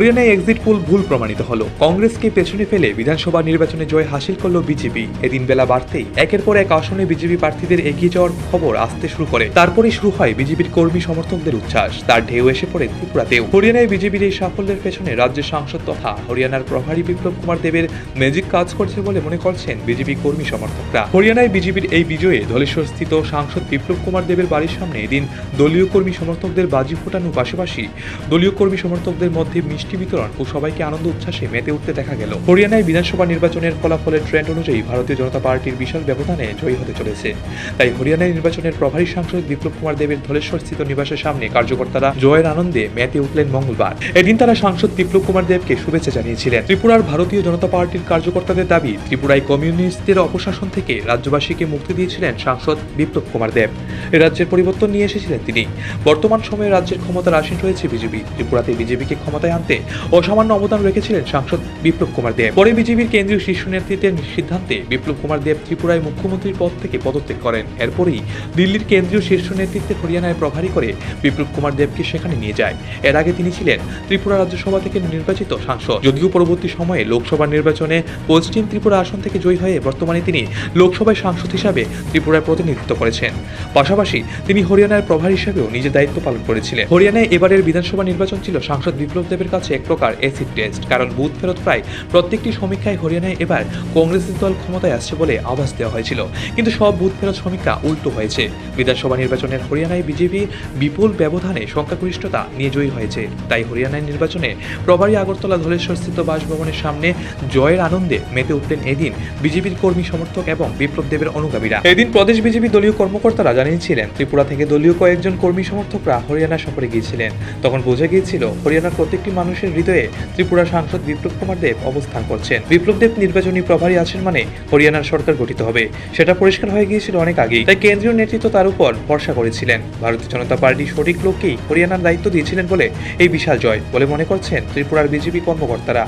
হরিয়ানায় exit pole ভুল প্রমাণিত হলো। কংগ্রেসকে পেছনে ফেলে বিধানসভা নির্বাচনে জয় হাসিল করল বিজেপি। এদিন বেলা বাড়তেই একের পর এক আসনে বিজেপি প্রার্থীদের এগিয়ে যাওয়ার খবর আসতে শুরু করে। তারপরেই শুরু হয় বিজেপির কর্মী সমর্থকদের উচ্ছ্বাস। তার ঢেউ এসে পড়ে ত্রিপুরাতেও। হরিয়ানায় বিজেপির এই সাফল্যের পেছনে রাজ্যের সাংসদ তথা হরিয়ানার প্রভারী বিপ্লব কুমার দেবের ম্যাজিক কাজ করছে বলে মনে করছেন বিজেপি কর্মী সমর্থকরা। হরিয়ানায় বিজেপির এই বিজয়ে ধলেশ্বর স্থিত সাংসদ বিপ্লব কুমার দেবের বাড়ির সামনে এদিন দলীয় কর্মী সমর্থকদের বাজি ফোটানোর পাশাপাশি দলীয় কর্মী সমর্থকদের মধ্যে মিষ্টি বিতরণ ও সবাইকে আনন্দ উচ্ছ্বাসে মেতে উঠতে দেখা গেল। হরিয়ানায় বিধানসভা নির্বাচনের ফলাফলের ট্রেন্ড অনুযায়ী ভারতীয় জনতা পার্টির বিশাল ব্যবধানে জয়ী হতে চলেছে। তাই হরিয়ানায় নির্বাচনের প্রভারী সাংসদ বিপ্লব কুমার দেবের ধলেশ্বর স্থিত নিবাসের সামনে কার্যকর্তারা জয়ের আনন্দে মেতে উঠলেন মঙ্গলবার। এদিন তারা সাংসদ বিপ্লব কুমার দেবকে শুভেচ্ছা জানিয়েছিলেন। ত্রিপুরার ভারতীয় জনতা পার্টির কার্যকর্তাদের দাবি, ত্রিপুরায় কমিউনিস্টদের অপশাসন থেকে রাজ্যবাসীকে মুক্তি দিয়েছিলেন সাংসদ বিপ্লব কুমার দেব। রাজ্যের পরিবর্তন নিয়ে এসেছিলেন তিনি। বর্তমান সময়ে রাজ্যের ক্ষমতার আসীন রয়েছে বিজেপি। ত্রিপুরাতে বিজেপিকে ক্ষমতায় আনতে অসামান্য অবদান রেখেছিলেন সাংসদ বিপ্লব কুমার দেব। পরে বিজেপির কেন্দ্রীয় শীর্ষ নেতৃত্বের সিদ্ধান্তে বিপ্লব কুমার দেব ত্রিপুরায় মুখ্যমন্ত্রীর পদ থেকে পদত্যাগ করেন। এরপরই দিল্লির কেন্দ্রীয় শীর্ষ নেতৃত্বে হরিয়ানায় প্রভারী করে বিপ্লব কুমার দেবকে সেখানে নিয়ে যায়। এর আগে তিনি ছিলেন ত্রিপুরা রাজ্যসভা থেকে নির্বাচিত সাংসদ। যদিও পরবর্তী সময়ে লোকসভা নির্বাচনে পশ্চিম ত্রিপুরা আসন থেকে জয়ী হয়ে বর্তমানে তিনি লোকসভায় সাংসদ হিসাবে ত্রিপুরার প্রতিনিধিত্ব করেছেন। পাশাপাশি তিনি হরিয়ানার প্রভারী হিসেবেও নিজের দায়িত্ব পালন করেছিলেন। হরিয়ানায় এবারের বিধানসভা নির্বাচন ছিল সাংসদ বিপ্লব দেবের কাছে এক প্রকার অ্যাসিড টেস্ট। কারণ বুথ ফেরত প্রায় প্রত্যেকটি সমীক্ষায় হরিয়ানায় এবার কংগ্রেসের দল ক্ষমতায় আসছে বলে আভাস দেওয়া হয়েছিল, কিন্তু সব বুথ ফেরত সমীক্ষা উল্টো হয়েছে। বিধানসভা নির্বাচনের হরিয়ানায় বিজেপি বিপুল ব্যবধানে সংখ্যাগরিষ্ঠতা নিয়ে জয়ী হয়েছে। তাই হরিয়ানায় নির্বাচনে প্রভারী আগরতলা ধলেশ্বর স্থিত বাসভবনের সামনে জয়ের আনন্দে মেতে উঠলেন এদিন বিজেপির কর্মী সমর্থক এবং বিপ্লব দেবের অনুগামীরা। এদিন প্রদেশ বিজেপি দলীয় কর্মকর্তারা জানিয়েছিলেন, ত্রিপুরা থেকে দলীয় কয়েকজন কর্মী সমর্থকরা হরিয়ানা সফরে গিয়েছিলেন। তখন বোঝা গিয়েছিল হরিয়ানার প্রত্যেকটি মানুষের হৃদয়ে ত্রিপুরা সাংসদ বিপ্লব কুমার দেব অবস্থান করছেন। বিপ্লব দেব নির্বাচনী প্রভারী আছেন মানে হরিয়ানার সরকার গঠিত হবে, সেটা পরিষ্কার হয়ে গিয়েছিল অনেক আগেই। তাই কেন্দ্রীয় নেতৃত্ব তার উপর ভরসা করেছিলেন। ভারতীয় জনতা পার্টি সঠিক লোককেই হরিয়ানার দায়িত্ব দিয়েছিলেন বলে এই বিশাল জয় বলে মনে করছেন ত্রিপুরার বিজেপি কর্মকর্তারা।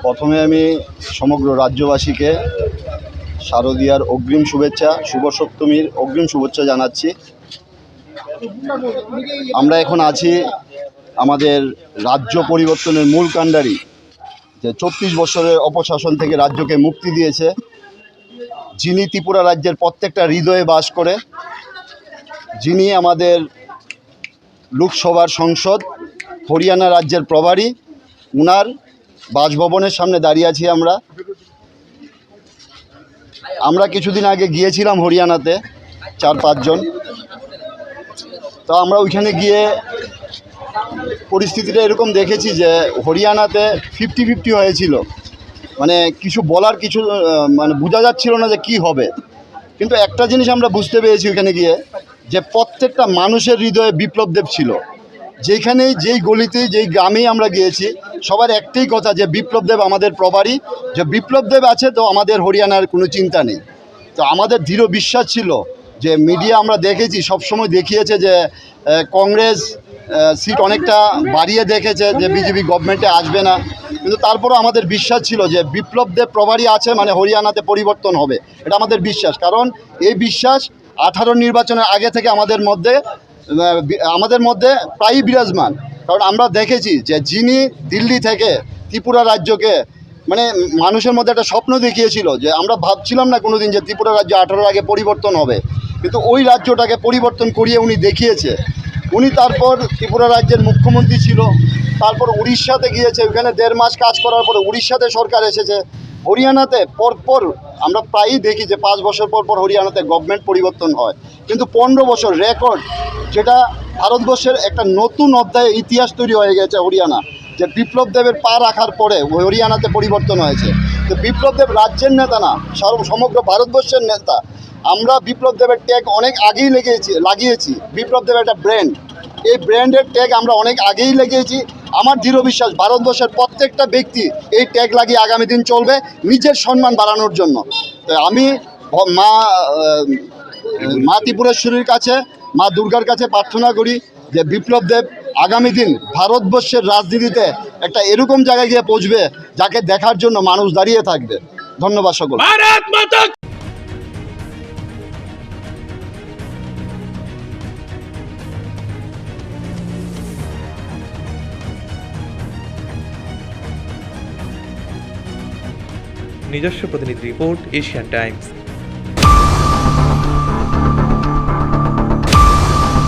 প্রথমে আমি সমগ্র রাজ্যবাসীকে শারদীয়ার অগ্রিম শুভেচ্ছা, শুভ সপ্তমীর অগ্রিম শুভেচ্ছা জানাচ্ছি। আমরা এখন আছি আমাদের রাজ্য পরিবর্তনের মূল কাণ্ডারি, যে 34 বছরের অপশাসন থেকে রাজ্যকে মুক্তি দিয়েছে, যিনি ত্রিপুরা রাজ্যের প্রত্যেকটা হৃদয়ে বাস করে, যিনি আমাদের লোকসভার সংসদ, হরিয়ানা রাজ্যের প্রভারী, উনার বাসভবনের সামনে দাঁড়িয়ে আছি। আমরা কিছুদিন আগে গিয়েছিলাম হরিয়ানাতে 4-5 জন। তো আমরা ওইখানে গিয়ে পরিস্থিতিটা এরকম দেখেছি যে হরিয়ানাতে 50-50 হয়েছিল, মানে কিছু বলার কিছু মানে বোঝা যাচ্ছিল না যে কি হবে। কিন্তু একটা জিনিস আমরা বুঝতে পেরেছি ওইখানে গিয়ে, যে প্রত্যেকটা মানুষের হৃদয়ে বিপ্লব দেব ছিল। যেখানেই, যেই গলিতে, যেই গ্রামেই আমরা গিয়েছি, সবার একটাই কথা যে বিপ্লব দেব আমাদের প্রভারী, যে বিপ্লব দেব আছে তো আমাদের হরিয়ানার কোনো চিন্তা নেই। তো আমাদের দৃঢ় বিশ্বাস ছিল যে মিডিয়া আমরা দেখেছি সবসময় দেখিয়েছে যে কংগ্রেস সিট অনেকটা বাড়িয়ে দেখেছে যে বিজেপি গভর্নমেন্টে আসবে না, কিন্তু তারপরও আমাদের বিশ্বাস ছিল যে বিপ্লব দেব প্রভারী আছে মানে হরিয়ানাতে পরিবর্তন হবে, এটা আমাদের বিশ্বাস। কারণ এই বিশ্বাস 18 নির্বাচনের আগে থেকে আমাদের মধ্যে প্রায়ই বিরাজমান। কারণ আমরা দেখেছি যে যিনি দিল্লি থেকে ত্রিপুরা রাজ্যকে মানে মানুষের মধ্যে একটা স্বপ্ন দেখিয়েছিল, যে আমরা ভাবছিলাম না কোনোদিন যে ত্রিপুরা রাজ্য 18 আগে পরিবর্তন হবে, কিন্তু ওই রাজ্যটাকে পরিবর্তন করিয়ে উনি দেখিয়েছে। উনি তারপর ত্রিপুরা রাজ্যের মুখ্যমন্ত্রী ছিল, তারপর উড়িষ্যাতে গিয়েছে, ওখানে 1.5 মাস কাজ করার পরে উড়িষ্যাতে সরকার এসেছে। হরিয়ানাতে পরপর আমরা প্রায়ই দেখি যে 5 বছর পর হরিয়ানাতে গভর্নমেন্ট পরিবর্তন হয়, কিন্তু 15 বছর রেকর্ড, যেটা ভারতবর্ষের একটা নতুন অধ্যায়ে ইতিহাস তৈরি হয়ে গেছে হরিয়ানা, যে বিপ্লব দেবের পা রাখার পরে হরিয়ানাতে পরিবর্তন হয়েছে। তো বিপ্লব দেব রাজ্যের নেতা না, সমগ্র ভারতবর্ষের নেতা। আমরা বিপ্লব দেবের ট্যাগ অনেক আগেই লাগিয়েছি। বিপ্লব দেবের একটা ব্র্যান্ড, এই ব্র্যান্ডের ট্যাগ আমরা অনেক আগেই লাগিয়েছি। আমার দৃঢ় বিশ্বাস ভারতবর্ষের প্রত্যেকটা ব্যক্তি এই ট্যাগ লাগিয়ে আগামী দিন চলবে নিজের সম্মান বাড়ানোর জন্য। তো আমি মা ত্রিপুরেশ্বরীর কাছে, মা দুর্গার কাছে প্রার্থনা করি যে বিপ্লব দেব আগামী দিন ভারতবর্ষের রাজনীতিতে একটা এরকম জায়গায় গিয়ে পৌঁছবে যাকে দেখার জন্য মানুষ দাঁড়িয়ে থাকবে। ধন্যবাদ সকল। নিজস্ব প্রতিনিধি রিপোর্ট, এশিয়ান টাইমস।